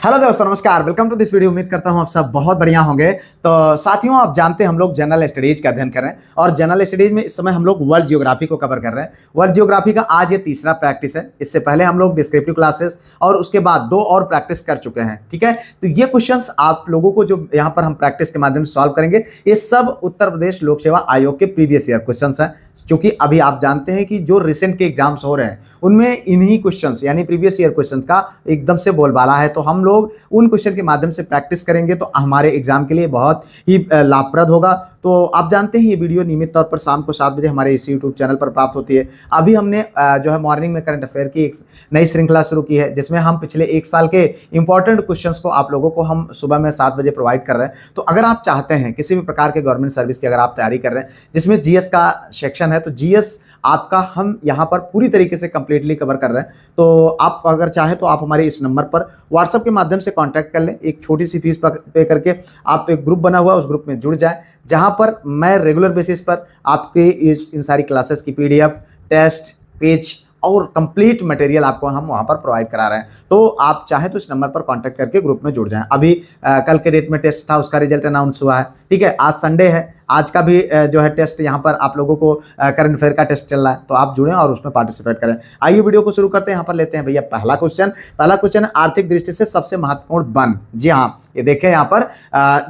Hello दोस्तों, नमस्कार। Welcome to this video. उम्मीद करता हूं आप सब बहुत बढ़िया होंगे। तो साथियों, आप जानते हैं हम लोग जनरल स्टडीज का अध्ययन कर रहे हैं और जनरल स्टडीज में इस समय हम लोग वर्ल्ड जियोग्राफी को कवर कर रहे हैं। वर्ल्ड जियोग्राफी का आज ये तीसरा प्रैक्टिस है। इससे पहले हम लोग डिस्क्रिप्टिव क्लासेस और उसके बाद 2 और प्रैक्टिस कर चुके हैं। ठीक है, तो ये क्वेश्चंस आप लोगों को जो यहाँ पर हम प्रैक्टिस के माध्यम से सॉल्व करेंगे, ये सब उत्तर प्रदेश लोक सेवा आयोग के प्रीवियस ईयर क्वेश्चन है। क्योंकि अभी आप जानते हैं कि जो रिसेंट के एग्जाम्स हो रहे हैं उनमें इन्हीं क्वेश्चंस यानी प्रीवियस ईयर क्वेश्चंस का एकदम से बोलबाला है। तो हम लोग उन क्वेश्चन के माध्यम से प्रैक्टिस करेंगे तो हमारे एग्जाम के लिए बहुत ही लाभप्रद होगा। तो आप जानते हैं ये वीडियो नियमित तौर पर शाम को 7 बजे हमारे इस यूट्यूब चैनल पर प्राप्त होती है। अभी हमने जो है मॉर्निंग में करंट अफेयर की एक नई श्रृंखला शुरू की है, जिसमें हम पिछले 1 साल के इंपॉर्टेंट क्वेश्चंस को आप लोगों को हम सुबह में 7 बजे प्रोवाइड कर रहे हैं। तो अगर आप चाहते हैं किसी भी प्रकार के गवर्नमेंट सर्विस की अगर आप तैयारी कर रहे हैं जिसमें जीएस का सेक्शन है, तो जीएस आपका हम यहाँ पर पूरी तरीके से कंप्लीटली कवर कर रहे हैं। तो आप अगर चाहें तो आप हमारे इस नंबर पर व्हाट्सएप के माध्यम से कांटेक्ट कर लें। एक छोटी सी फीस पे करके आप एक ग्रुप बना हुआ है, उस ग्रुप में जुड़ जाएं, जहां पर मैं रेगुलर बेसिस पर आपके इन सारी क्लासेस की पीडीएफ, टेस्ट, पेज और कंप्लीट मटेरियल आपको हम वहां पर प्रोवाइड करा रहे हैं। तो आप चाहें तो इस नंबर पर कांटेक्ट करके ग्रुप में जुड़ जाएं। अभी कल के डेट में टेस्ट था, उसका रिजल्ट अनाउंस हुआ है। ठीक है, आज संडे है, आज का भी जो है टेस्ट यहाँ पर आप लोगों को करंट अफेयर का टेस्ट चल रहा है, तो आप जुड़ें और उसमें पार्टिसिपेट करें। आइए वीडियो को शुरू करते हैं। यहाँ पर लेते हैं भैया पहला क्वेश्चन है आर्थिक दृष्टि से सबसे महत्वपूर्ण वन। जी हाँ, ये देखें यहाँ पर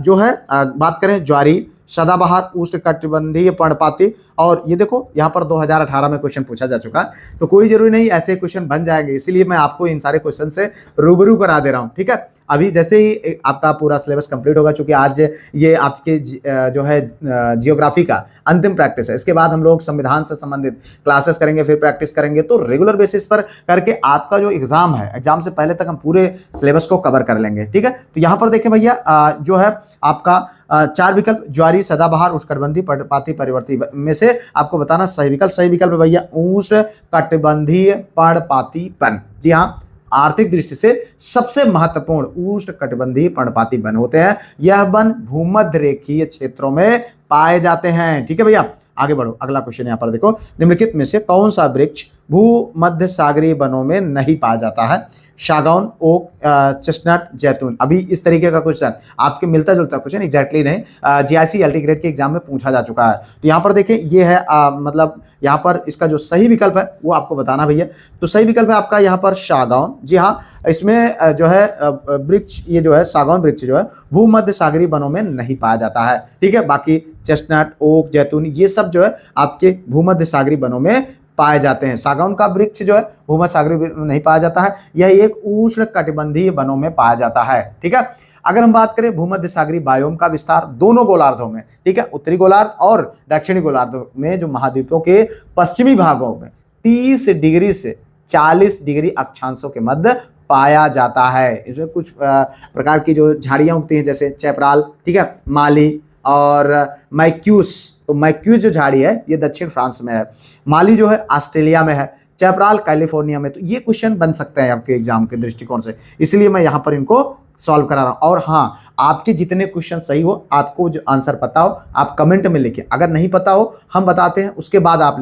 जो है बात करें ज्वारी, सदाबहार, उष्णकटिबंधीय पर्णपाती, और ये देखो यहाँ पर 2018 में क्वेश्चन पूछा जा चुका है। तो कोई जरूरी नहीं ऐसे क्वेश्चन बन जाएंगे, इसीलिए मैं आपको इन सारे क्वेश्चन से रूबरू करा दे रहा हूँ। ठीक है, अभी जैसे ही आपका पूरा सिलेबस कंप्लीट होगा, क्योंकि आज ये आपके जो है जियोग्राफी का अंतिम प्रैक्टिस है। इसके बाद हम लोग संविधान से संबंधित क्लासेस करेंगे, फिर प्रैक्टिस करेंगे। तो रेगुलर बेसिस पर करके आपका जो एग्जाम है, एग्जाम से पहले तक हम पूरे सिलेबस को कवर कर लेंगे। ठीक है, तो यहाँ पर देखें भैया जो है आपका 4 विकल्प ज्वारी, सदाबहार, उष्णकटिबंधीय पर्णपाती, परिवर्ती में से आपको बताना सही विकल्प है भैया उष्णकटिबंधीय पर्णपाती वन। जी हाँ, आर्थिक दृष्टि से सबसे महत्वपूर्ण उष्णकटिबंधीय पर्णपाती वन होते हैं। यह वन भूमध्य रेखीय क्षेत्रों में पाए जाते हैं। ठीक है भैया, आगे बढ़ो। अगला क्वेश्चन यहाँ पर देखो, निम्नलिखित में से कौन सा वृक्ष भूमध्य सागरीय वनों में नहीं पाया जाता है? सागौन, ओक, चेस्टनट, जैतून। अभी इस तरीके का क्वेश्चन आपके मिलता जुलता क्वेश्चन एग्जैक्टली नहीं जीआईसी एलटी ग्रेड के एग्जाम में पूछा जा चुका है। तो यहाँ पर देखें, ये है मतलब यहाँ पर इसका जो सही विकल्प है वो आपको बताना भैया। तो सही विकल्प है आपका यहाँ पर सागौन। जी हाँ, इसमें जो है वृक्ष, ये जो है सागौन वृक्ष जो है भूमध्य सागरीय वनों में नहीं पाया जाता है। ठीक है, बाकी चेस्टनट, ओक, जैतून ये सब जो है आपके भूमध्य सागरीय वनों में पाए जाते हैं। सागौन का वृक्ष जो है भूमध्य सागरीय में नहीं पाया जाता है, यह एक उष्णकटिबंधीय वनों में पाया जाता है। ठीक है, अगर हम बात करें भूमध्य सागरीय बायोम का विस्तार दोनों गोलार्धों में, ठीक है, उत्तरी गोलार्ध और दक्षिणी गोलार्ध में, जो महाद्वीपों के पश्चिमी भागों में 30 डिग्री से 40 डिग्री अक्षांशों के मध्य पाया जाता है। इसमें कुछ प्रकार की जो झाड़ियां उगती हैं, जैसे चैपराल, ठीक है, माली और मैक्यूस। तो मैक्यूस जो झाड़ी है ये दक्षिण फ्रांस में है, माली जो है ऑस्ट्रेलिया में है, चैपराल कैलिफोर्निया में। तो ये क्वेश्चन बन सकते हैं आपके एग्जाम के दृष्टिकोण से, इसलिए मैं यहाँ पर इनको सॉल्व करा रहा हूँ। और हाँ, आपके जितने क्वेश्चन सही हो, आपको जो आंसर पता हो आप कमेंट में लिखें। अगर नहीं पता हो हम बताते हैं, उसके बाद आप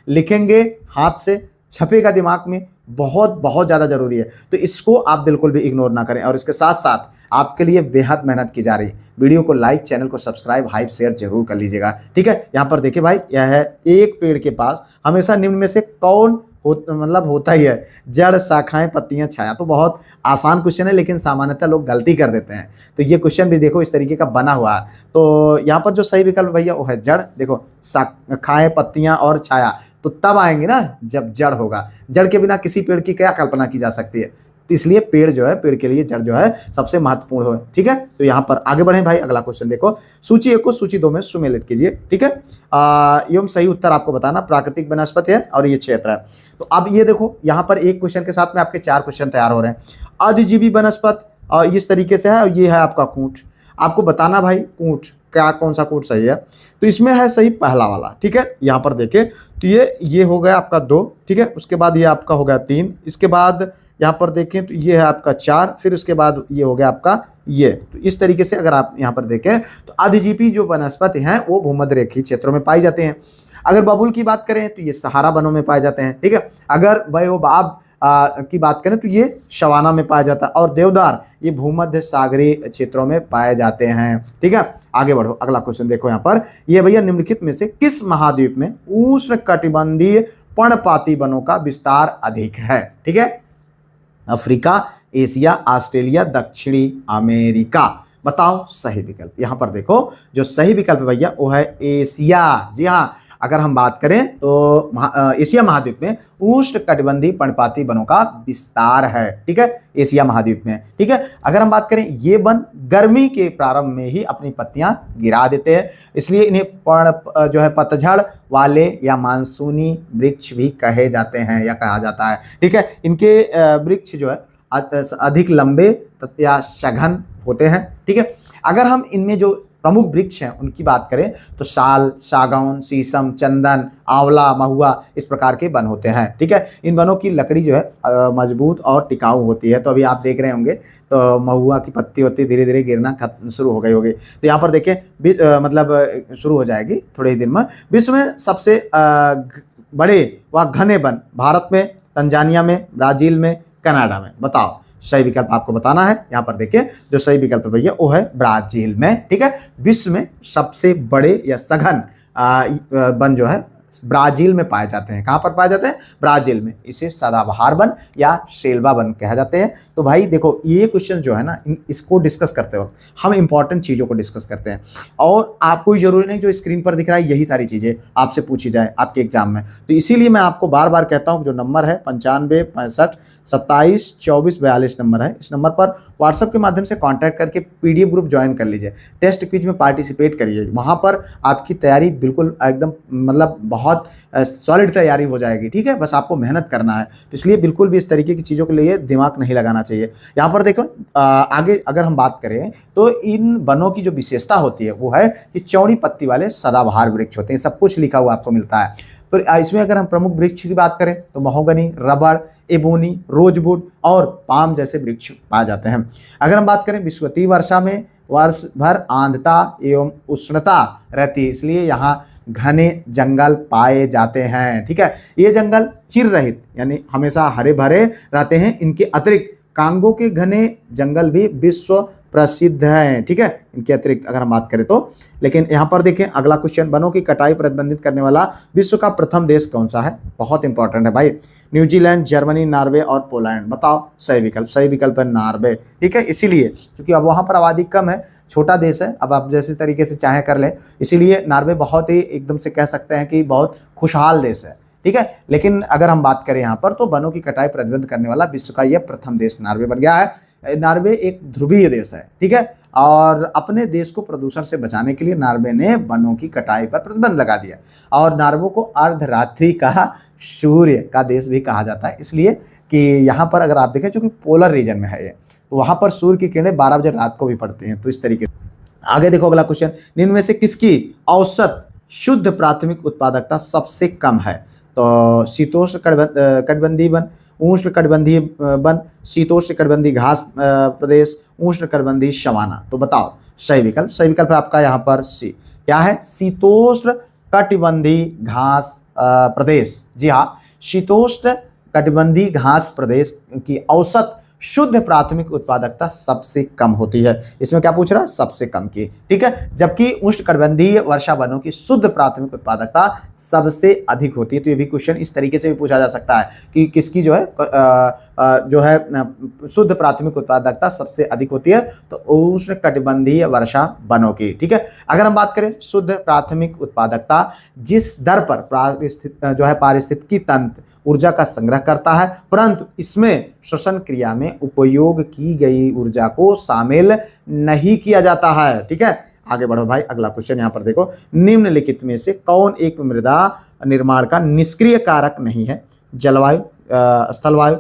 लिखेंगे हाथ से, छपेगा दिमाग में, बहुत बहुत ज़्यादा जरूरी है। तो इसको आप बिल्कुल भी इग्नोर ना करें। और इसके साथ साथ आपके लिए बेहद मेहनत की जा रही है। वीडियो को लाइक, चैनल को सब्सक्राइब, हाइप, शेयर जरूर कर लीजिएगा। ठीक है, यहाँ पर देखिए भाई, यह है एक पेड़ के पास हमेशा निम्न में से कौन होता ही है? जड़, शाखाएं, पत्तियां, छाया। तो बहुत आसान क्वेश्चन है, लेकिन सामान्यतः लोग गलती कर देते हैं। तो ये क्वेश्चन भी देखो इस तरीके का बना हुआ है। तो यहाँ पर जो सही विकल्प भैया वो है जड़। देखो, शाखाएं, पत्तियां और छाया तो तब आएंगे ना जब जड़ होगा। जड़ के बिना किसी पेड़ की क्या कल्पना की जा सकती है? तो इसलिए पेड़ जो है, पेड़ के लिए जड़ जो है सबसे महत्वपूर्ण है। ठीक है, तो यहाँ पर आगे बढ़े भाई। अगला क्वेश्चन देखो, सूची 1 को सूची 2 में सुमेलित कीजिए। ठीक है, एवं सही उत्तर आपको बताना। प्राकृतिक वनस्पति है और ये क्षेत्र है। तो अब ये देखो, यहाँ पर एक क्वेश्चन के साथ में आपके 4 क्वेश्चन तैयार हो रहे हैं। अधिजीवी वनस्पति और इस तरीके से है, और ये है आपका कूट। आपको बताना भाई कूट क्या, कौन सा कूट सही है? तो इसमें है सही पहला वाला। ठीक है, यहाँ पर देखें तो ये हो गया आपका 2। ठीक है, उसके बाद ये आपका हो गया 3, इसके बाद यहाँ पर देखें तो ये है आपका 4, फिर उसके बाद ये हो गया आपका ये। तो इस तरीके से अगर आप यहाँ पर देखें तो अधिजीवी जो वनस्पति हैं वो भूमध्य रेखीय क्षेत्रों में पाई जाते हैं। अगर बबूल की बात करें तो ये सहारा वनों में पाए जाते हैं। ठीक है, अगर बायोबाब की बात करें तो ये सवाना में पाया जाता है, और देवदार ये भूमध्य सागरीय क्षेत्रों में पाए जाते हैं। ठीक है, आगे बढ़ो, अगला क्वेश्चन देखो यहाँ पर, ये भैया निम्नलिखित में से किस महाद्वीप में उष्ण कटिबंधीय पर्णपाती वनों का विस्तार अधिक है? ठीक है, अफ्रीका, एशिया, ऑस्ट्रेलिया, दक्षिणी अमेरिका। बताओ सही विकल्प। यहां पर देखो जो सही विकल्प है भैया वो है एशिया। जी हाँ, अगर हम बात करें तो एशिया महाद्वीप में उष्ण कटिबंधीय पर्णपाती वनों का विस्तार है। ठीक है, एशिया महाद्वीप में। ठीक है, अगर हम बात करें ये वन गर्मी के प्रारंभ में ही अपनी पत्तियां गिरा देते हैं, इसलिए इन्हें पर्ण जो है पतझड़ वाले या मानसूनी वृक्ष भी कहे जाते हैं या कहा जाता है। ठीक है, इनके वृक्ष जो है अधिक लंबे या सघन होते हैं। ठीक है, अगर हम इनमें जो प्रमुख वृक्ष हैं उनकी बात करें तो साल, सागौन, शीशम, चंदन, आंवला, महुआ, इस प्रकार के वन होते हैं। ठीक है, इन वनों की लकड़ी जो है मजबूत और टिकाऊ होती है। तो अभी आप देख रहे होंगे तो महुआ की पत्ती होती धीरे धीरे गिरना शुरू हो गई होगी। तो यहाँ पर देखिए मतलब शुरू हो जाएगी थोड़े ही दिन में। विश्व में सबसे बड़े व घने वन भारत में, तंजानिया में, ब्राजील में, कनाडा में। बताओ सही विकल्प आपको बताना है। यहाँ पर देखिए जो सही विकल्प भैया वो है ब्राजील में। ठीक है, विश्व में सबसे बड़े या सघन वन जो है ब्राजील में पाए जाते हैं। कहाँ पर पाए जाते हैं? ब्राजील में। इसे सदाबहार वन या सेल्वा वन कहा जाते हैं। तो भाई देखो ये क्वेश्चन जो है ना, इसको डिस्कस करते वक्त हम इंपॉर्टेंट चीज़ों को डिस्कस करते हैं, और आपको जरूरी नहीं जो स्क्रीन पर दिख रहा है यही सारी चीज़ें आपसे पूछी जाए आपके एग्जाम में। तो इसीलिए मैं आपको बार बार कहता हूँ जो नंबर है 95 65 27 24 42 नंबर है, इस नंबर पर व्हाट्सएप के माध्यम से कांटेक्ट करके पीडीएफ ग्रुप ज्वाइन कर लीजिए, टेस्ट क्विज में पार्टिसिपेट करिए। वहाँ पर आपकी तैयारी बिल्कुल एकदम मतलब बहुत सॉलिड तैयारी हो जाएगी। ठीक है, बस आपको मेहनत करना है। तो इसलिए बिल्कुल भी इस तरीके की चीज़ों के लिए दिमाग नहीं लगाना चाहिए। यहाँ पर देखो आगे अगर हम बात करें तो इन वनों की जो विशेषता होती है वो है कि चौड़ी पत्ती वाले सदाबहार वृक्ष होते हैं। सब कुछ लिखा हुआ आपको मिलता है। फिर इसमें अगर हम प्रमुख वृक्ष की बात करें तो महोगनी, रबड़, एबोनी, रोजवुड और पाम जैसे वृक्ष पाए जाते हैं। अगर हम बात करें विषुवतीय वर्षा में वर्ष भर आर्द्रता एवं उष्णता रहती है, इसलिए यहाँ घने जंगल पाए जाते हैं। ठीक है, ये जंगल चिर रहित यानी हमेशा हरे भरे रहते हैं। इनके अतिरिक्त कांगो के घने जंगल भी विश्व प्रसिद्ध हैं। ठीक है, इनके अतिरिक्त अगर हम बात करें तो। लेकिन यहाँ पर देखें अगला क्वेश्चन, वनों की कटाई प्रतिबंधित करने वाला विश्व का प्रथम देश कौन सा है? बहुत इंपॉर्टेंट है भाई। न्यूजीलैंड, जर्मनी, नॉर्वे और पोलैंड। बताओ सही विकल्प। सही विकल्प है नॉर्वे। ठीक है, इसीलिए क्योंकि अब वहाँ पर आबादी कम है, छोटा देश है, अब आप जैसे तरीके से चाहे कर लें, इसीलिए नॉर्वे बहुत ही एकदम से कह सकते हैं कि बहुत खुशहाल देश है। ठीक है, लेकिन अगर हम बात करें यहाँ पर तो वनों की कटाई प्रतिबंध करने वाला विश्व का यह प्रथम देश नॉर्वे बन गया है। नॉर्वे एक ध्रुवीय देश है। ठीक है, और अपने देश को प्रदूषण से बचाने के लिए नॉर्वे ने वनों की कटाई पर प्रतिबंध लगा दिया, और नॉर्वे को अर्धरात्रि का सूर्य का देश भी कहा जाता है, इसलिए कि यहाँ पर अगर आप देखें चूंकि पोलर रीजन में है ये, तो वहाँ पर सूर्य की किरणें 12 बजे रात को भी पड़ती हैं। तो इस तरीके से आगे देखो अगला क्वेश्चन, निम्न में से किसकी औसत शुद्ध प्राथमिक उत्पादकता सबसे कम है? तो शीतोष्ण कटिबंधीय वन, उष्ण कटिबंधीय वन, शीतोष्ण कटिबंधीय घास प्रदेश, उष्ण कटिबंधीय सवाना। तो बताओ सही विकल्प। सही विकल्प है आपका यहाँ पर सी। क्या है? शीतोष्ण कटिबंधीय घास प्रदेश। जी हाँ, शीतोष्ण कटिबंधीय घास प्रदेश की औसत शुद्ध प्राथमिक उत्पादकता सबसे कम होती है। इसमें क्या पूछ रहा है? सबसे कम की। ठीक है, जबकि उष्णकटिबंधीय वर्षा वनों की शुद्ध प्राथमिक उत्पादकता सबसे अधिक होती है। तो ये भी क्वेश्चन इस तरीके से भी पूछा जा सकता है कि किसकी जो है शुद्ध प्राथमिक उत्पादकता सबसे अधिक होती है, तो उष्णकटिबंधीय वर्षा वनों की। ठीक है, अगर हम बात करें शुद्ध प्राथमिक उत्पादकता जिस दर पर पारिस्थितिकी तंत्र ऊर्जा का संग्रह करता है, परंतु इसमें श्वसन क्रिया में उपयोग की गई ऊर्जा को शामिल नहीं किया जाता है। ठीक है, आगे बढ़ो भाई, अगला क्वेश्चन यहाँ पर देखो, निम्नलिखित में से कौन एक मृदा निर्माण का निष्क्रिय कारक नहीं है? जलवायु, स्थलवायु,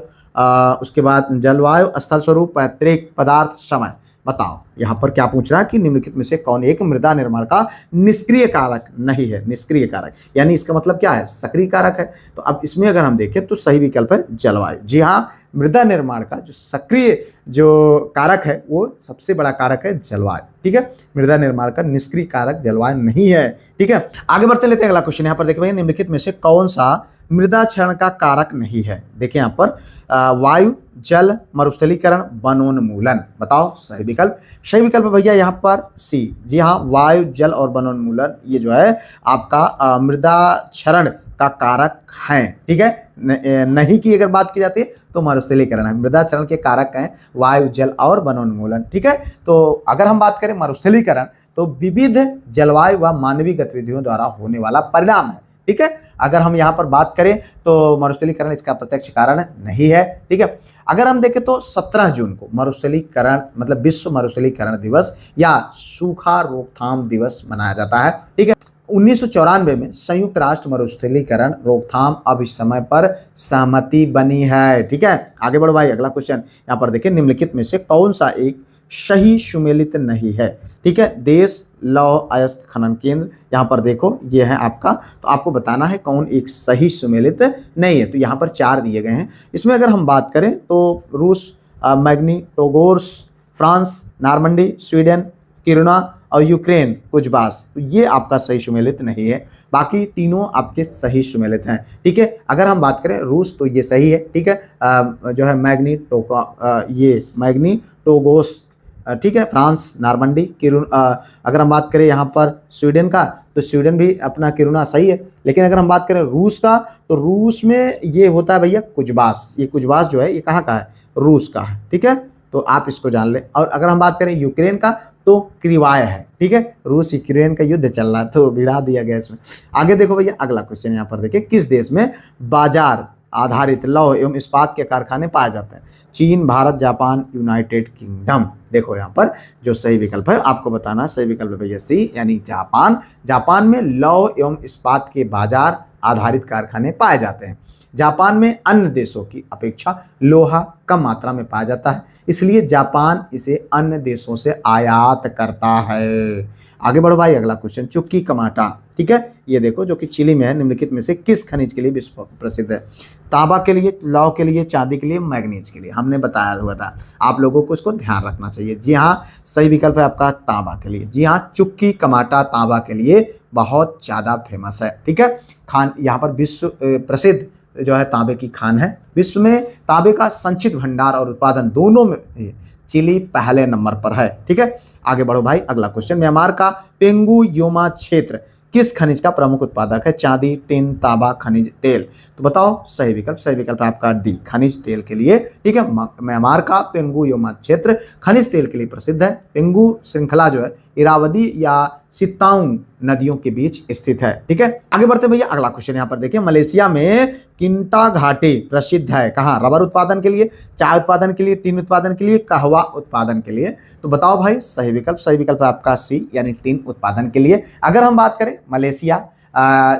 उसके बाद जलवायु, स्थल स्वरूप, पैतृक पदार्थ, समय। बताओ यहाँ पर क्या पूछ रहा है कि निम्नलिखित में से कौन एक मृदा निर्माण का निष्क्रिय कारक नहीं है? निष्क्रिय कारक यानी इसका मतलब क्या है? सक्रिय कारक है। तो अब इसमें अगर हम देखें तो सही विकल्प है जलवायु। जी हाँ, मृदा निर्माण का जो सक्रिय जो कारक है वो सबसे बड़ा कारक है जलवायु। ठीक है, मृदा निर्माण का निष्क्रिय कारक जलवायु नहीं है। ठीक है, आगे बढ़ते लेते हैं अगला क्वेश्चन। यहाँ पर देखिए भैया, निम्नलिखित में से कौन सा मृदा क्षरण का कारक नहीं है? देखिए यहाँ पर वायु, जल, मरुस्थलीकरण, वनोन्मूलन। बताओ सही विकल्प। सही विकल्प भैया यहाँ पर सी। जी हाँ, वायु, जल और वनोन्मूलन ये जो है आपका मृदा क्षरण का कारक है। ठीक है, नहीं की अगर बात की जाती है तो मरुस्थलीकरण है। मृदा क्षरण के कारक हैं वायु, जल और वनोन्मूलन। ठीक है, तो अगर हम बात करें मरुस्थलीकरण तो विविध जलवायु व मानवीय गतिविधियों द्वारा होने वाला परिणाम है। ठीक है, अगर हम यहाँ पर बात करें तो मरुस्थलीकरण इसका प्रत्यक्ष कारण नहीं है। ठीक है, अगर हम देखें तो 17 जून को मरुस्थलीकरण मतलब विश्व मरुस्थलीकरण दिवस या सूखा रोकथाम दिवस मनाया जाता है। ठीक है, 1994 में संयुक्त राष्ट्र मरुस्थलीकरण रोकथाम अब इस समय पर सहमति बनी है। ठीक है, आगे बढ़ो भाई, अगला क्वेश्चन यहाँ पर देखिए, निम्नलिखित में से कौन सा एक सही सुमेलित नहीं है? ठीक है, देश, लौह अयस्क खनन केंद्र, यहाँ पर देखो ये है आपका, तो आपको बताना है कौन एक सही सुमेलित नहीं है। तो यहाँ पर 4 दिए गए हैं। इसमें अगर हम बात करें तो रूस, मैग्निटोगोर्स, फ्रांस, नॉर्मंडी, स्वीडन, किरुना और यूक्रेन कुजबास, तो ये आपका सही सुमेलित नहीं है। बाकी तीनों आपके सही सुमेलित हैं। ठीक है, अगर हम बात करें रूस तो ये सही है। ठीक है, जो है मैग्निटोगोस, ठीक है, फ्रांस, नॉर्मंडी, अगर हम बात करें यहाँ पर स्वीडन का तो स्वीडन भी अपना किरुना सही है। लेकिन अगर हम बात करें रूस का तो रूस में ये होता है भैया कुजबास। ये कुजबास जो है ये कहाँ का है? रूस का है। ठीक है, तो आप इसको जान लें। और अगर हम बात करें यूक्रेन का तो क्रिवाय है। ठीक है, रूस यूक्रेन का युद्ध चल रहा है तो भिड़ा दिया गया इसमें। आगे देखो भैया, अगला क्वेश्चन यहाँ पर देखिए, किस देश में बाजार आधारित लौह एवं इस्पात के कारखाने पाए जाते हैं? चीन, भारत, जापान, यूनाइटेड किंगडम। देखो यहाँ पर जो सही विकल्प है आपको बताना, सही विकल्प है भैया सी, यानी जापान। जापान में लौह एवं इस्पात के बाजार आधारित कारखाने पाए जाते हैं। जापान में अन्य देशों की अपेक्षा लोहा कम मात्रा में पाया जाता है, इसलिए जापान इसे अन्य देशों से आयात करता है। आगे बढ़ो भाई, अगला क्वेश्चन, चुक्की कमाटा। ठीक है, ये देखो जो कि चिली में है, निम्नलिखित में से किस खनिज के लिए विश्व प्रसिद्ध है? तांबा के लिए, लौह के लिए, चांदी के लिए, मैग्नीज के लिए। हमने बताया हुआ था, आप लोगों को इसको ध्यान रखना चाहिए। जी हाँ, सही विकल्प है आपका तांबा के लिए। जी हाँ, चुक्की कमाटा तांबा के लिए बहुत ज़्यादा फेमस है। ठीक है, खान यहाँ पर विश्व प्रसिद्ध जो है तांबे की खान है। विश्व में तांबे का संचित भंडार और उत्पादन दोनों में चिली पहले नंबर पर है। ठीक है, आगे बढ़ो भाई, अगला क्वेश्चन, म्यांमार का पेंगू योमा क्षेत्र किस खनिज का प्रमुख उत्पादक है? चांदी, टिन, तांबा, खनिज तेल। तो बताओ सही विकल्प। सही विकल्प है आपका डी, खनिज तेल के लिए। ठीक है, म्यांमार का पेंगू योमा क्षेत्र खनिज तेल के लिए प्रसिद्ध है। पेंगू श्रृंखला जो है इरावदी या सिताउंग नदियों के बीच स्थित है। ठीक है, आगे बढ़ते भैया, अगला क्वेश्चन यहाँ पर देखिए, मलेशिया में किंटा घाटी प्रसिद्ध है कहाँ? रबर उत्पादन के लिए, चाय उत्पादन के लिए, टीन उत्पादन के लिए, कहवा उत्पादन के लिए। तो बताओ भाई सही विकल्प। सही विकल्प है आपका सी, यानी टीन उत्पादन के लिए। अगर हम बात करें मलेशिया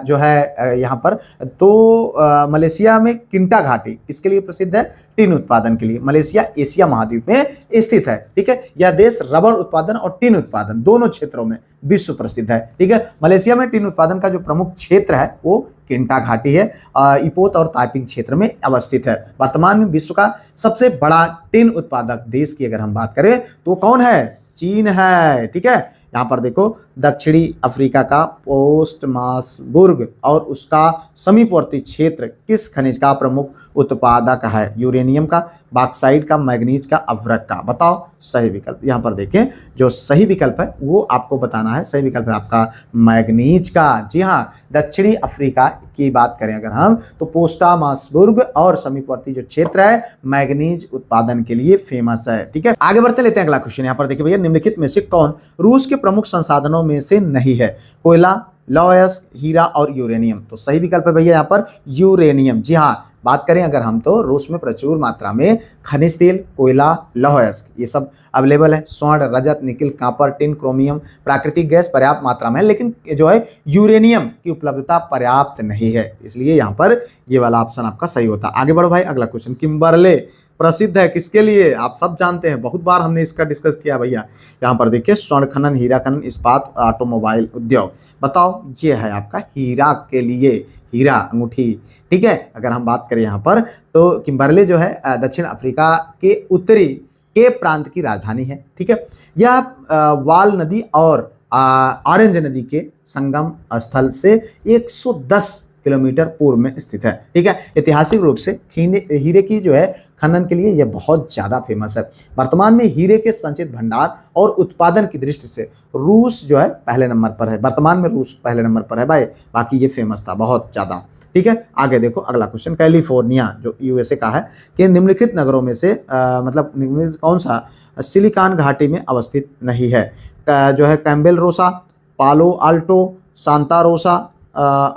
जो है यहाँ पर तो मलेशिया में किंटा घाटी इसके लिए प्रसिद्ध है? टीन उत्पादन के लिए। मलेशिया एशिया महाद्वीप में स्थित है। ठीक है, यह देश रबर उत्पादन और टीन उत्पादन दोनों क्षेत्रों में विश्व प्रसिद्ध है। ठीक है, मलेशिया में टीन उत्पादन का जो प्रमुख क्षेत्र है वो किंटा घाटी है, इपोत और ताइपिंग क्षेत्र में अवस्थित है। वर्तमान में विश्व का सबसे बड़ा टीन उत्पादक देश की अगर हम बात करें तो कौन है? चीन है। ठीक है, यहाँ पर देखो दक्षिणी अफ्रीका का पोस्टमासबुर्ग और उसका समीपवर्ती क्षेत्र किस खनिज का प्रमुख उत्पादक है? यूरेनियम का, बॉक्साइट का, मैग्नीज का, अभ्रक का। बताओ सही विकल्प। यहाँ पर देखें जो सही विकल्प है वो आपको बताना है। सही विकल्प है आपका मैग्नीज का। जी हाँ, दक्षिणी अफ्रीका की बात करें अगर हम तो पोस्टामासबुर्ग और समीपवर्ती जो क्षेत्र है मैग्नीज उत्पादन के लिए फेमस है। ठीक है, आगे बढ़ते लेते हैं अगला क्वेश्चन। यहाँ पर देखिए भैया, निम्नलिखित में से कौन रूस के प्रमुख संसाधनों में से नहीं है? कोयला, लौह अयस्क, हीरा और यूरेनियम। तो सही विकल्प है भैया यहाँ पर यूरेनियम। जी हाँ, बात करें अगर हम तो रूस में प्रचुर मात्रा में खनिज तेल, कोयला, लौह अयस्क ये सब अवेलेबल है। स्वर्ण, रजत, निकिल, कॉपर, टिन, क्रोमियम, प्राकृतिक गैस पर्याप्त मात्रा में है, लेकिन जो है यूरेनियम की उपलब्धता पर्याप्त नहीं है, इसलिए यहाँ पर ये वाला ऑप्शन आपका सही होता है। आगे बढ़ो भाई, अगला क्वेश्चन, किम्बरले प्रसिद्ध है किसके लिए? आप सब जानते हैं, बहुत बार हमने इसका डिस्कस किया भैया। यहाँ पर देखिए स्वर्ण खनन, हीरा खनन, इस्पात, ऑटोमोबाइल उद्योग। बताओ ये है आपका हीरा के लिए, हीरा अंगूठी। ठीक है, अगर हम बात करें यहाँ पर तो किम्बरले जो है दक्षिण अफ्रीका के उत्तरी के प्रांत की राजधानी है। ठीक है, यह वाल नदी और ऑरेंज नदी के संगम स्थल से 110 किलोमीटर पूर्व में स्थित है। ठीक है, ऐतिहासिक रूप से हीरे की जो है खनन के लिए यह बहुत ज्यादा फेमस है। वर्तमान में हीरे के संचित भंडार और उत्पादन की दृष्टि से रूस जो है पहले नंबर पर है। वर्तमान में रूस पहले नंबर पर है भाई, बाकी ये फेमस था बहुत ज्यादा। ठीक है, आगे देखो अगला क्वेश्चन, कैलिफोर्निया जो यूएसए का है कि निम्नलिखित नगरों में से मतलब निम्नलिखित कौन सा सिलिकॉन घाटी में अवस्थित नहीं है? जो है कैम्बेल रोसा, पालो आल्टो, सांता रोसा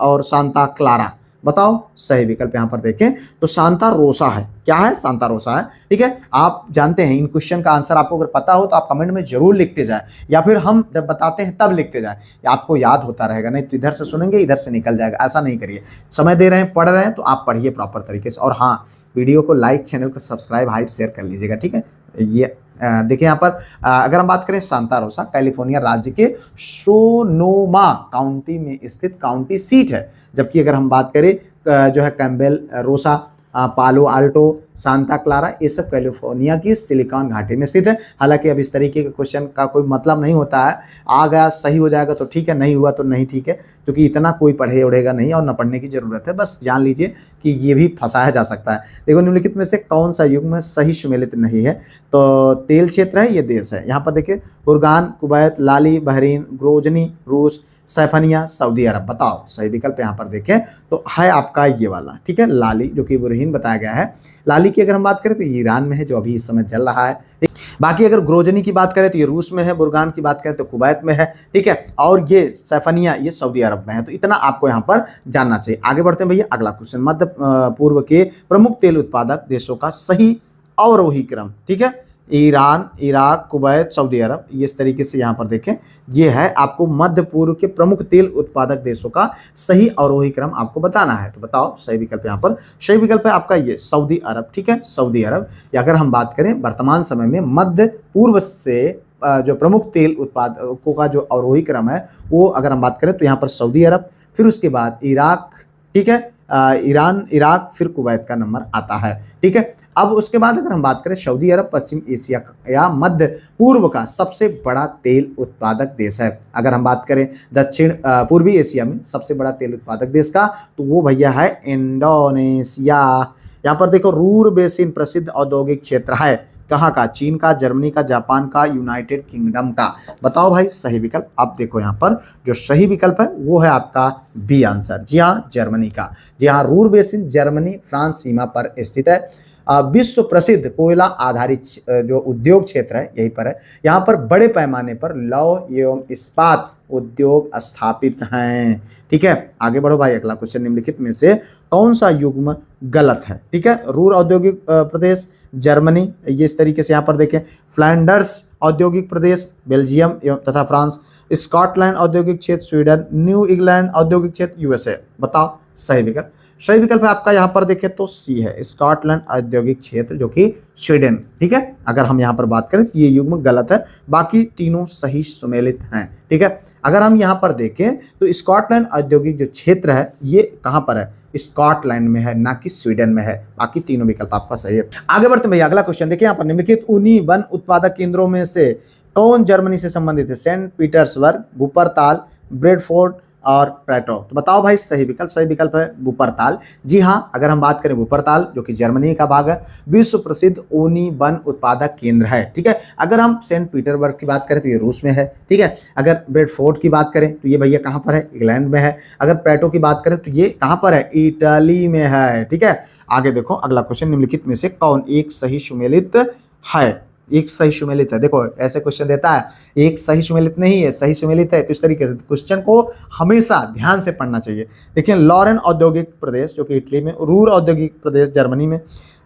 और सांता क्लारा। बताओ सही विकल्प यहाँ पर देखें तो सांता रोसा है। क्या है? सांता रोसा है। ठीक है, आप जानते हैं इन क्वेश्चन का आंसर आपको अगर पता हो तो आप कमेंट में जरूर लिखते जाए, या फिर हम जब बताते हैं तब लिखते जाए, आपको याद होता रहेगा। नहीं तो इधर से सुनेंगे इधर से निकल जाएगा, ऐसा नहीं करिए। समय दे रहे हैं, पढ़ रहे हैं तो आप पढ़िए प्रॉपर तरीके से। और हाँ, वीडियो को लाइक, चैनल को सब्सक्राइब, हाइप, शेयर कर लीजिएगा। ठीक है, ये देखिए यहाँ पर अगर हम बात करें सांता रोसा कैलिफोर्निया राज्य के सोनोमा काउंटी में स्थित काउंटी सीट है। जबकि अगर हम बात करें जो है कैम्बेल रोसा, पालो आल्टो, सांता क्लारा, ये सब कैलिफोर्निया की सिलिकॉन घाटी में स्थित है। हालांकि अब इस तरीके के क्वेश्चन का कोई मतलब नहीं होता है, आ गया सही हो जाएगा तो ठीक है, नहीं हुआ तो नहीं ठीक है, क्योंकि इतना कोई पढ़े उड़ेगा नहीं और न पढ़ने की जरूरत है। बस जान लीजिए कि ये भी फंसाया जा सकता है। देखो निम्नलिखित में से कौन सा युग्म सही सुमेलित नहीं है? तो तेल क्षेत्र है, ये देश है। यहाँ पर देखिए गुरगान, कुवैत, लाली, बहरीन, ग्रोजनी, रूस, सैफनिया, सऊदी अरब। बताओ सही विकल्प यहाँ पर देखें तो है आपका ये वाला। ठीक है, लाली जो कि बुरहीन बताया गया है। लाली की अगर हम बात करें तो ईरान में है, जो अभी इस समय चल रहा है। बाकी अगर ग्रोजनी की बात करें तो ये रूस में है, बुरगान की बात करें तो कुवैत में है। ठीक है, और ये सैफनिया ये सऊदी अरब में है। तो इतना आपको यहाँ पर जानना चाहिए। आगे बढ़ते हैं भैया, अगला क्वेश्चन, मध्य पूर्व के प्रमुख तेल उत्पादक देशों का सही अवरोही क्रम। ठीक है, ईरान, इराक, कुवैत, सऊदी अरब, इस तरीके से यहाँ पर देखें ये है आपको मध्य पूर्व के प्रमुख तेल उत्पादक देशों का सही अवरोही क्रम आपको बताना है। तो बताओ सही विकल्प यहाँ पर, सही विकल्प है आपका ये सऊदी अरब। ठीक है, सऊदी अरब। या अगर हम बात करें वर्तमान समय में मध्य पूर्व से जो प्रमुख तेल उत्पादकों का जो अवरोही क्रम है वो अगर हम बात करें तो यहाँ पर सऊदी अरब, फिर उसके बाद इराक, ठीक है, ईरान, इराक, फिर कुवैत का नंबर आता है। ठीक है, अब उसके बाद अगर हम बात करें सऊदी अरब पश्चिम एशिया या मध्य पूर्व का सबसे बड़ा तेल उत्पादक देश है। अगर हम बात करें दक्षिण पूर्वी एशिया में सबसे बड़ा तेल उत्पादक देश का तो वो भैया है इंडोनेशिया। यहाँ पर देखो रूर बेसिन प्रसिद्ध औद्योगिक क्षेत्र है। कहाँ का? चीन का, जर्मनी का, जापान का, यूनाइटेड किंगडम का। बताओ भाई सही विकल्प। आप देखो यहाँ पर जो सही विकल्प है वो है आपका बी आंसर। जी हाँ, जर्मनी का। जी हाँ, रूर बेसिन जर्मनी फ्रांस सीमा पर स्थित है। विश्व प्रसिद्ध कोयला आधारित जो उद्योग क्षेत्र है यहीं पर है। यहाँ पर बड़े पैमाने पर लौह एवं इस्पात उद्योग स्थापित हैं। ठीक है, आगे बढ़ो भाई, अगला क्वेश्चन, निम्नलिखित में से कौन सा युग्म गलत है? ठीक है, रूर औद्योगिक प्रदेश जर्मनी, ये इस तरीके से यहाँ पर देखें, फ्लैंडर्स औद्योगिक प्रदेश बेल्जियम एवं तथा फ्रांस, स्कॉटलैंड औद्योगिक क्षेत्र स्वीडन, न्यू इंग्लैंड औद्योगिक क्षेत्र यूएसए। बताओ सही विकल्प। सही विकल्प है आपका यहाँ पर देखें तो सी है, स्कॉटलैंड औद्योगिक क्षेत्र जो कि स्वीडन। ठीक है, अगर हम यहाँ पर बात करें तो ये युग्म गलत है, बाकी तीनों सही सुमेलित हैं। ठीक है, अगर हम यहाँ पर देखें तो स्कॉटलैंड औद्योगिक जो क्षेत्र है ये कहाँ पर है? स्कॉटलैंड में है, ना कि स्वीडन में है। बाकी तीनों विकल्प आपका सही है। आगे बढ़ते भैया, अगला क्वेश्चन देखिए यहाँ पर, निम्नलिखित ऊनी वन उत्पादक केंद्रों में से कौन जर्मनी से संबंधित है? सेंट पीटर्सबर्ग, वुपरताल, ब्रेडफोर्ड और प्रेटो। तो बताओ भाई सही विकल्प। सही विकल्प है वुपरताल। जी हाँ, अगर हम बात करें वुपरताल जो कि जर्मनी का भाग है, विश्व प्रसिद्ध ऊनी वन उत्पादक केंद्र है। ठीक है, अगर हम सेंट पीटर्सबर्ग की बात करें तो ये रूस में है। ठीक है, अगर ब्रेडफोर्ड की बात करें तो ये भैया कहाँ पर है? इंग्लैंड में है। अगर प्रेटो की बात करें तो ये कहाँ पर है? इटली में है। ठीक है, आगे देखो अगला क्वेश्चन, निम्नलिखित में से कौन एक सही सुमेलित है? एक सही सुमेलित है। देखो ऐसे क्वेश्चन देता है, एक सही सुमेलित नहीं है, सही सुमेलित है। तो इस तरीके से क्वेश्चन को हमेशा ध्यान से पढ़ना चाहिए। देखिए, लॉरेन औद्योगिक प्रदेश जो कि इटली में, रूर औद्योगिक प्रदेश जर्मनी में,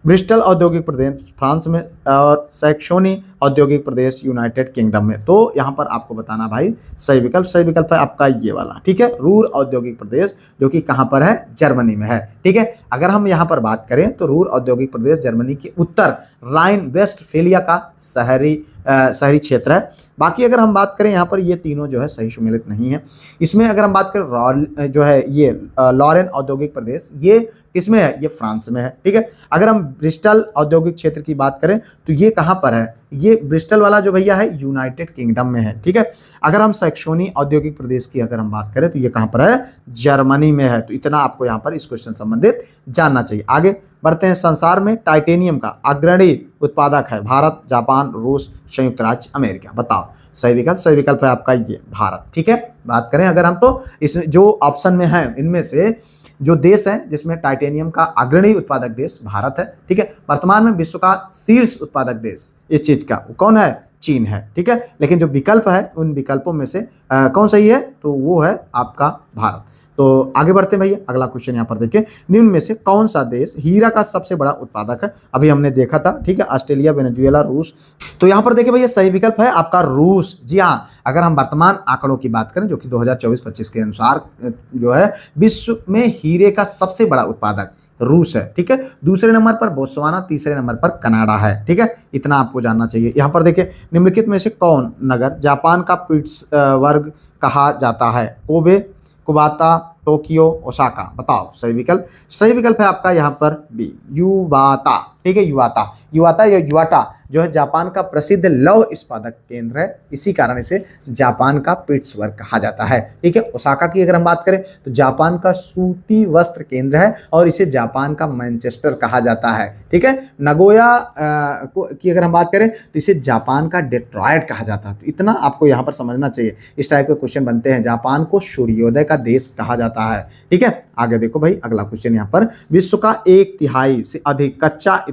ब्रिस्टल औद्योगिक प्रदेश फ्रांस में और सैक्सोनी औद्योगिक प्रदेश यूनाइटेड किंगडम में। तो यहाँ पर आपको बताना भाई सही विकल्प। सही विकल्प है आपका ये वाला। ठीक है, रूर औद्योगिक प्रदेश जो कि कहाँ पर है? जर्मनी में है। ठीक है, अगर हम यहाँ पर बात करें तो रूर औद्योगिक प्रदेश जर्मनी के उत्तर राइन वेस्टफेलिया का शहरी क्षेत्र है। बाकी अगर हम बात करें यहाँ पर ये तीनों जो है सही सुमेलित नहीं है। इसमें अगर हम बात करें जो है ये लॉरेन औद्योगिक प्रदेश, ये किसमें है, ये फ्रांस में है। ठीक है, अगर हम ब्रिस्टल औद्योगिक क्षेत्र की बात करें तो ये कहाँ पर है, ये ब्रिस्टल वाला जो भैया है यूनाइटेड किंगडम में है। ठीक है, अगर हम सैक्सोनी औद्योगिक प्रदेश की अगर हम बात करें तो ये कहाँ पर है, जर्मनी में है। तो इतना आपको यहाँ पर इस क्वेश्चन संबंधित जानना चाहिए। आगे बढ़ते हैं। संसार में टाइटेनियम का अग्रणी उत्पादक है भारत, जापान, रूस, संयुक्त राज्य अमेरिका। बताओ सही विकल्प। सही विकल्प है आपका ये भारत। ठीक है, बात करें अगर हम तो इसमें जो ऑप्शन में है इनमें से जो देश है जिसमें टाइटेनियम का अग्रणी उत्पादक देश भारत है। ठीक है, वर्तमान में विश्व का शीर्ष उत्पादक देश इस चीज का वो कौन है, चीन है। ठीक है, लेकिन जो विकल्प है उन विकल्पों में से कौन सही है, तो वो है आपका भारत। तो आगे बढ़ते हैं भैया, अगला क्वेश्चन यहाँ पर देखिए, निम्न में से कौन सा देश हीरा का सबसे बड़ा उत्पादक है। अभी हमने देखा था। ठीक है, ऑस्ट्रेलिया, वेनेजुएला, रूस। तो यहाँ पर देखिए भैया सही विकल्प है आपका रूस। जी हाँ, अगर हम वर्तमान आंकड़ों की बात करें जो कि 2024-25 के अनुसार जो है विश्व में हीरे का सबसे बड़ा उत्पादक रूस है। ठीक है, दूसरे नंबर पर बोत्सवाना, तीसरे नंबर पर कनाडा है। ठीक है, इतना आपको जानना चाहिए। यहाँ पर देखिए निम्नलिखित में से कौन नगर जापान का पिट्सबर्ग कहा जाता है, कोबे, कुबाता, टोक्यो, ओसाका। बताओ सही विकल्प। सही विकल्प है आपका यहाँ पर बी, युवाता। ठीक है, युवाता। युवाता या युवाटा जो है जापान का प्रसिद्ध लौह इस्पातक केंद्र है, इसी कारण इसे जापान का पिट्सबर्ग कहा जाता है। ठीक है, ओसाका की अगर हम बात करें तो जापान का सूती वस्त्र केंद्र है और इसे जापान का मैनचेस्टर कहा जाता है। ठीक है, नगोया की अगर हम बात करें तो इसे जापान का डेट्रॉयट कहा जाता है। तो इतना आपको यहाँ पर समझना चाहिए। इस टाइप के क्वेश्चन बनते हैं। जापान को सूर्योदय का देश कहा जाता है। ठीक है, आगे देखो भाई अगला क्वेश्चन यहाँ पर, विश्व का 1/3 से अधिक कच्चा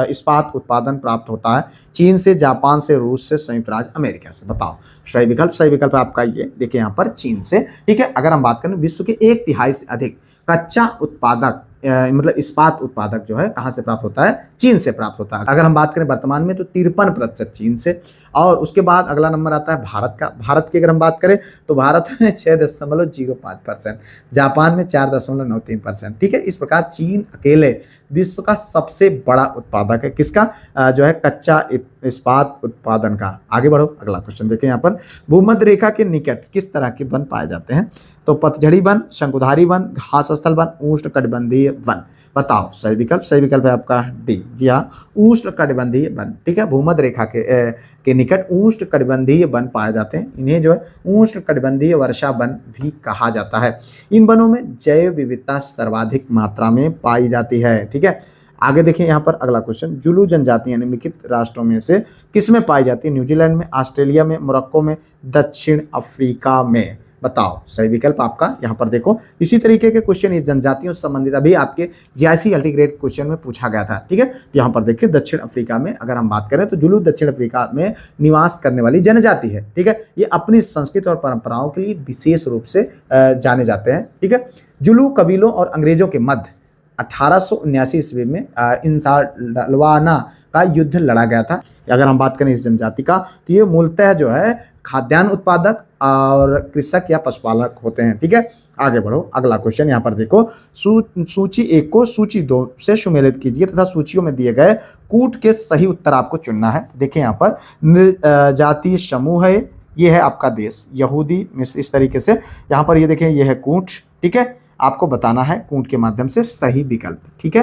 इस्पात उत्पादन प्राप्त होता है चीन से, जापान से, रूस से, संयुक्त राज्य अमेरिका से। बताओ सही विकल्प। सही विकल्प है आपका ये देखिए यहाँ पर चीन से। ठीक है, अगर हम बात करें विश्व के 1/3 से अधिक कच्चा उत्पादक मतलब इस्पात उत्पादक जो है कहाँ से प्राप्त होता है, चीन से प्राप्त होता है। अगर हम बात करें वर्तमान में तो 53% चीन से, और उसके बाद अगला नंबर आता है भारत का। भारत की अगर हम बात करें तो भारत में 6.05%, जापान में 4.93%। ठीक है, इस प्रकार चीन अकेले विश्व का सबसे बड़ा उत्पादक है किसका, जो है कच्चा इस्पात उत्पादन का। आगे बढ़ो, अगला क्वेश्चन देखें यहाँ पर, भूमध्य रेखा के निकट किस तरह के वन पाए जाते हैं, तो पतझड़ी वन, शंकुधारी वन, घास स्थल वन, उष्णकटिबंधीय वन। बताओ सही विकल्प। सही विकल्प है आपका डी, जी हाँ, उष्णकटिबंधीय वन। ठीक है, भूमध्य रेखा के निकट उष्णकटिबंधीय वन पाए जाते हैं। इन्हें जो है उष्णकटिबंधीय वर्षा वन भी कहा जाता है। इन वनों में जैव विविधता सर्वाधिक मात्रा में पाई जाती है। ठीक है, आगे देखिए यहाँ पर अगला क्वेश्चन, जुलू जनजातियां निम्नलिखित राष्ट्रों में से किसमें पाई जाती है, न्यूजीलैंड में, ऑस्ट्रेलिया में, मोरक्को में, दक्षिण अफ्रीका में। बताओ सही विकल्प आपका यहाँ पर देखो। इसी तरीके के क्वेश्चन ये जनजातियों से संबंधित अभी आपके जीआईसी अल्टीग्रेड क्वेश्चन में पूछा गया था। ठीक है, यहाँ पर देखिए दक्षिण अफ्रीका में अगर हम बात करें तो जुलू दक्षिण अफ्रीका में निवास करने वाली जनजाति है। ठीक है, ये अपनी संस्कृति और परंपराओं के लिए विशेष रूप से जाने जाते हैं। ठीक है, जुलू कबीलों और अंग्रेजों के मध्य 1879 ईस्वी में इंसालवाना का युद्ध लड़ा गया था। अगर हम बात करें इस जनजाति का तो ये मूलतः जो है खाद्यान्न उत्पादक और कृषक या पशुपालक होते हैं। ठीक है, आगे बढ़ो, अगला क्वेश्चन यहाँ पर देखो, सूची 1 को सूची 2 से सुमेलित कीजिए तथा सूचियों में दिए गए कूट के सही उत्तर आपको चुनना है। देखिए यहाँ पर जातीय समूह है, ये है आपका देश यहूदी, इस तरीके से यहाँ पर ये देखें ये है कूट। ठीक है, आपको बताना है कूट के माध्यम से सही विकल्प। ठीक है,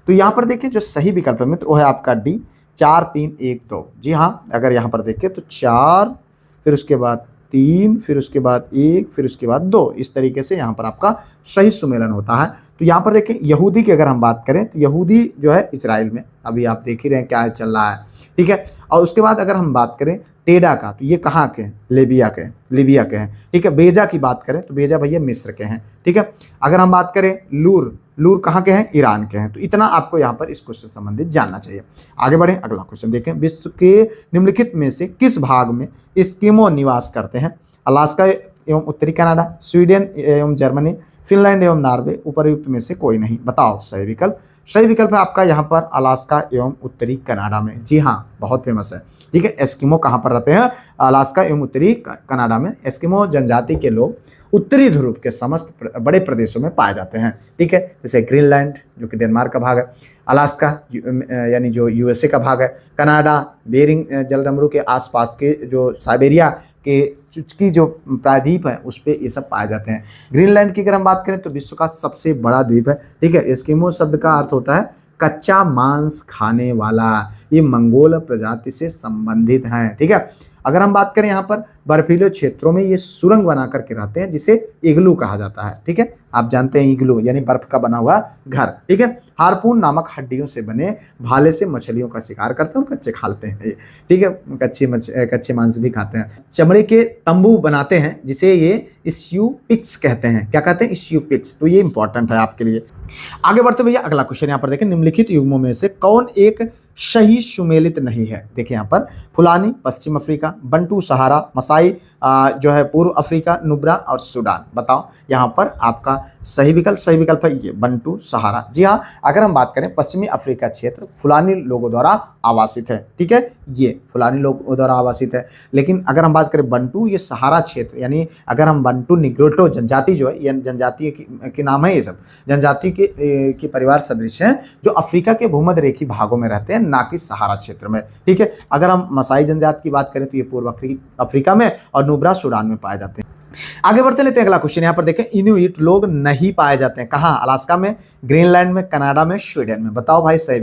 तो यहाँ पर देखिए जो सही विकल्प है मित्र वो है आपका डी, 4 3 1 2। जी हाँ, अगर यहाँ पर देखिए तो 4, फिर उसके बाद 3, फिर उसके बाद 1, फिर उसके बाद 2, इस तरीके से यहाँ पर आपका सही सुमेलन होता है। तो यहाँ पर देखिए यहूदी की अगर हम बात करें तो यहूदी जो है इजराइल में, अभी आप देख ही रहे हैं क्या चल रहा है। ठीक है, और उसके बाद अगर हम बात करें टेडा का तो ये कहाँ के हैं, लिबिया के हैं। ठीक है, बेजा की बात करें तो बेजा भैया मिस्र के हैं। ठीक है, अगर हम बात करें लूर कहाँ के हैं, ईरान के हैं। तो इतना आपको यहाँ पर इस क्वेश्चन संबंधित जानना चाहिए। आगे बढ़े, अगला क्वेश्चन देखें, विश्व के निम्नलिखित में से किस भाग में एस्किमो निवास करते हैं, अलास्का एवं उत्तरी कनाडा, स्वीडन एवं जर्मनी, फिनलैंड एवं नॉर्वे, उपरयुक्त में से कोई नहीं। बताओ सही विकल्प। सही विकल्प है आपका यहाँ पर अलास्का एवं उत्तरी कनाडा में। जी हाँ, बहुत फेमस है। ठीक है, एस्किमो कहाँ पर रहते हैं, अलास्का एवं उत्तरी कनाडा में। एस्किमो जनजाति के लोग उत्तरी ध्रुव के समस्त बड़े प्रदेशों में पाए जाते हैं। ठीक है, जैसे ग्रीनलैंड जो कि डेनमार्क का भाग है, अलास्का यानी जो यूएसए का भाग है, कनाडा बेरिंग जलडमरू के आसपास के जो साइबेरिया के चुचकी जो प्रायद्वीप है उस पे ये सब पाए जाते हैं। ग्रीनलैंड की अगर हम बात करें तो विश्व का सबसे बड़ा द्वीप है, ठीक है। एस्किमो शब्द का अर्थ होता है कच्चा मांस खाने वाला। ये मंगोल प्रजाति से संबंधित हैं, ठीक है। अगर हम बात करें यहाँ पर बर्फीले क्षेत्रों में ये सुरंग बना करके रहते हैं जिसे इग्लू कहा जाता है, ठीक है। आप जानते हैं इग्लू यानी बर्फ का बना हुआ घर, ठीक है। हार्पून नामक हड्डियों से बने भाले से मछलियों का शिकार करते हैं और कच्चे खाते हैं, ठीक है। कच्चे मांस भी खाते हैं। चमड़े के तंबू बनाते हैं जिसे ये इश्यू पिक्स कहते हैं। क्या कहते हैं? इश्यू पिक्स। तो ये इंपॉर्टेंट है आपके लिए। आगे बढ़ते भैया अगला क्वेश्चन यहाँ पर देखें, निम्नलिखित युग्मों में से कौन एक सही सुमेलित नहीं है? देखिए यहाँ पर फुलानी पश्चिम अफ्रीका, बंटू सहारा, मसाई जो है पूर्व अफ्रीका, नुब्रा और सूडान। बताओ यहाँ पर आपका सही विकल्प है ये बंटू सहारा। जी हाँ, अगर हम बात करें पश्चिमी अफ्रीका क्षेत्र फुलानी लोगों द्वारा आवासित है, ठीक है। ये फुलानी लोगों द्वारा आवासित है। लेकिन अगर हम बात करें बंटू, ये सहारा क्षेत्र यानी अगर हम बंटू निग्रोटो जनजाति जो है, ये जनजाति के नाम है, ये सब जनजाति के परिवार सदृश हैं जो अफ्रीका के भूमध्य रेखीय भागों में रहते हैं, ना कि सहारा क्षेत्र में, ठीक है। अगर हम मसाई जनजाति की बात करें तो ये पूर्व अफ्रीका में और नुब्रा सूडान में पाए जाते हैं। आगे बढ़ते लेते हैं अगला क्वेश्चन। यहाँ पर देखें, इनुइट लोग नहीं पाए जाते हैं कहाँ? अलास्का में, ग्रीनलैंड में, कनाडा में, स्वीडन में। बताओ भाई सही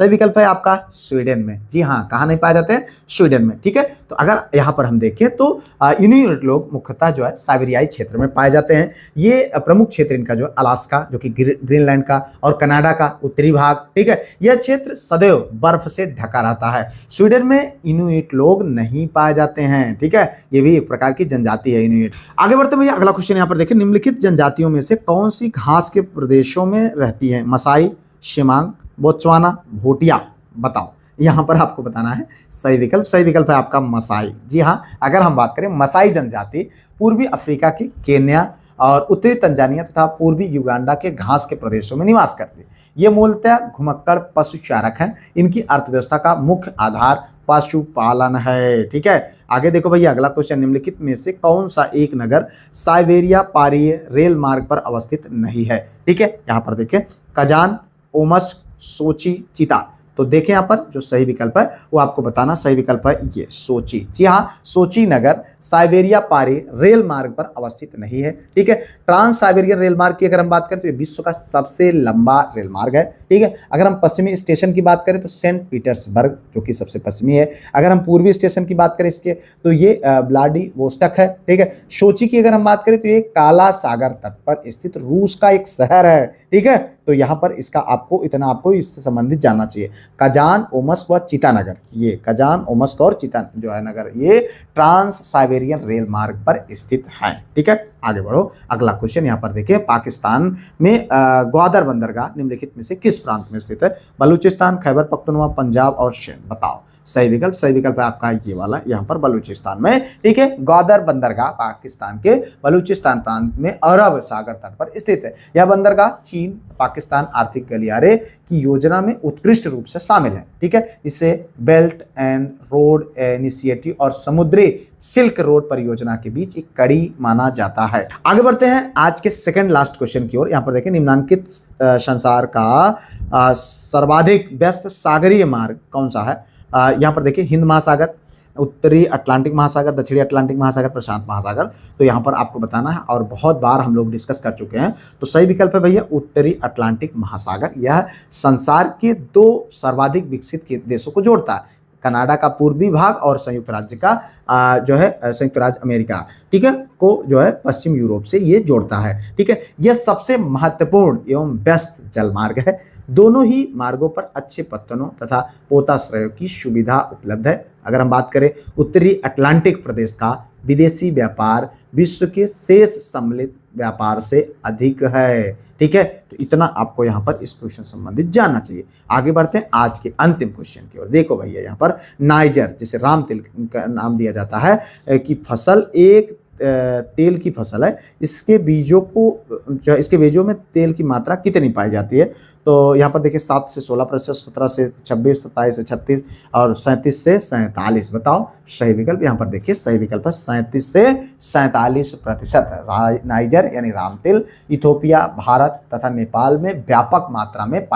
विकल्प है आपका स्वीडन में। जी हाँ, कहाँ नहीं पाए जाते हैं? स्वीडन में, ठीक है। तो अगर यहाँ पर हम देखें तो इनुइट लोग मुख्यतः जो है साइबेरियाई क्षेत्र में पाए जाते हैं। ये प्रमुख क्षेत्र इनका जो है अलास्का जो कि ग्रीनलैंड का और कनाडा का उत्तरी भाग, ठीक है। यह क्षेत्र सदैव बर्फ से ढका रहता है। स्वीडन में इनुइट लोग नहीं पाए जाते हैं, ठीक है। ये भी एक प्रकार की जनजाति है इनुइट। आगे बढ़ते भैया अगला क्वेश्चन यहाँ पर देखें, निम्नलिखित जनजातियों में से कौन सी घास के प्रदेशों में रहती है? मसाई, शिमांग, बोत्सवाना, भोटिया। बताओ यहाँ पर आपको बताना है सही विकल्प है आपका मसाई। जी हाँ, अगर हम बात करें मसाई जनजाति पूर्वी अफ्रीका की केन्या और उत्तरी तंजानिया तथा पूर्वी युगांडा के घास के प्रदेशों में निवास करते हैं। ये मूलतः घुमक्कड़ पशुचारक हैं। इनकी अर्थव्यवस्था का मुख्य आधार पशुपालन है, ठीक है। आगे देखो भैया अगला क्वेश्चन, निम्नलिखित में से कौन सा एक नगर साइबेरिया पारीय रेल मार्ग पर अवस्थित नहीं है? ठीक है, यहाँ पर देखें कजान, ओमस्क, सोची, चिता। तो देखें यहाँ पर जो सही विकल्प है वो आपको बताना सही विकल्प है ये सोची। जी हाँ, सोची नगर साइबेरिया पारी रेल मार्ग पर अवस्थित नहीं है, ठीक है। ट्रांस साइबेरियन रेल मार्ग की अगर हम बात करें तो ये विश्व का सबसे लंबा रेल मार्ग है, ठीक है। अगर हम पश्चिमी स्टेशन की बात करें तो सेंट पीटर्सबर्ग जो कि सबसे पश्चिमी है। अगर हम पूर्वी स्टेशन की बात करें इसके तो ये व्लादिवोस्टोक है, ठीक है। सोची की अगर हम बात करें तो ये काला सागर तट पर स्थित रूस का एक शहर है, ठीक है। तो यहाँ पर इसका आपको इससे संबंधित जानना चाहिए। कजान, ओमस्क व चितानगर, ये कजान, ओमस्क और चिता जो है नगर ये ट्रांस साइबेरियन रेल मार्ग पर स्थित है, ठीक है। आगे बढ़ो अगला क्वेश्चन यहाँ पर देखिए, पाकिस्तान में ग्वादर बंदरगाह निम्नलिखित में से किस प्रांत में स्थित है? बलूचिस्तान, खैबर पख्तूनख्वा, पंजाब और सिंध। बताओ सही विकल्प है आपका ये वाला यहाँ पर बलूचिस्तान में, ठीक है। ग्वादर बंदरगाह पाकिस्तान के बलूचिस्तान प्रांत में अरब सागर तट पर स्थित है। यह बंदरगाह चीन पाकिस्तान आर्थिक गलियारे की योजना में उत्कृष्ट रूप से शामिल है, ठीक है। इसे बेल्ट एंड रोड इनिशिएटिव और समुद्री सिल्क रोड परियोजना के बीच एक कड़ी माना जाता है। आगे बढ़ते हैं आज के सेकंड लास्ट क्वेश्चन की ओर। यहाँ पर देखें, निम्नांकित संसार का सर्वाधिक व्यस्त सागरीय मार्ग कौन सा है? यहाँ पर देखिए हिंद महासागर, उत्तरी अटलांटिक महासागर, दक्षिणी अटलांटिक महासागर, प्रशांत महासागर। तो यहाँ पर आपको बताना है और बहुत बार हम लोग डिस्कस कर चुके हैं। तो सही विकल्प है भैया उत्तरी अटलांटिक महासागर। यह संसार के 2 सर्वाधिक विकसित देशों को जोड़ता है, कनाडा का पूर्वी भाग और संयुक्त राज्य का जो है संयुक्त राज्य अमेरिका, ठीक है, को जो है पश्चिम यूरोप से ये जोड़ता है, ठीक है। यह सबसे महत्वपूर्ण एवं व्यस्त जलमार्ग है। दोनों ही मार्गों पर अच्छे पत्तनों तथा पोताश्रयों की सुविधा उपलब्ध है। अगर हम बात करें उत्तरी अटलांटिक प्रदेश का विदेशी व्यापार विश्व के शेष सम्मिलित व्यापार से अधिक है, ठीक है। तो इतना आपको यहाँ पर इस क्वेश्चन संबंधित जानना चाहिए। आगे बढ़ते हैं आज के अंतिम क्वेश्चन की ओर। देखो भैया यहाँ पर नाइजर, जिसे राम तिल का नाम दिया जाता है, की फसल एक तेल की फसल है। इसके बीजों में तेल की मात्रा कितनी पाई जाती है? तो यहाँ पर देखिए 7 से 16%, 17 से 26, 27 से 36 और 37 से 47। बताओ सही विकल्प। यहाँ पर देखिए सही विकल्प है 37 से 47%। नाइजर यानी राम तिल इथोपिया, भारत तथा नेपाल में व्यापक मात्रा में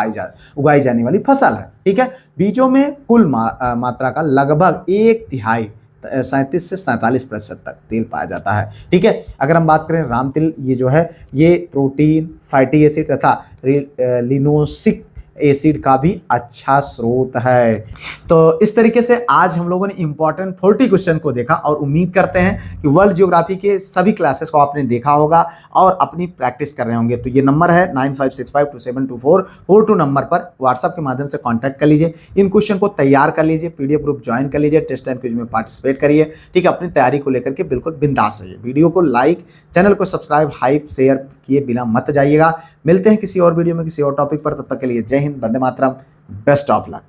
उगाई जाने वाली फसल है, ठीक है। बीजों में कुल मात्रा का लगभग 1/3 37 से 47% तक तेल पाया जाता है। ठीक है, अगर हम बात करें राम तिल, ये जो है ये प्रोटीन, फैटी एसिड तथा लिनोसिक एसिड का भी अच्छा स्रोत है। तो इस तरीके से आज हम लोगों ने इंपॉर्टेंट 40 क्वेश्चन को देखा और उम्मीद करते हैं कि वर्ल्ड ज्योग्राफी के सभी क्लासेस को आपने देखा होगा और अपनी प्रैक्टिस कर रहे होंगे। तो ये नंबर है 9565272442 नंबर पर व्हाट्सएप के माध्यम से कांटेक्ट कर लीजिए, इन क्वेश्चन को तैयार कर लीजिए, पीडीएफ ग्रुप ज्वाइन कर लीजिए, टेस्ट एंड क्विज में पार्टिसिपेट करिए। ठीक है, अपनी तैयारी को लेकर के बिल्कुल बिंदास रहिए। वीडियो को लाइक, चैनल को सब्सक्राइब, हाइप, शेयर किए बिना मत जाइएगा। मिलते हैं किसी और वीडियो में किसी और टॉपिक पर, तब तक के लिए जय Hind, Vande Mataram, best of luck.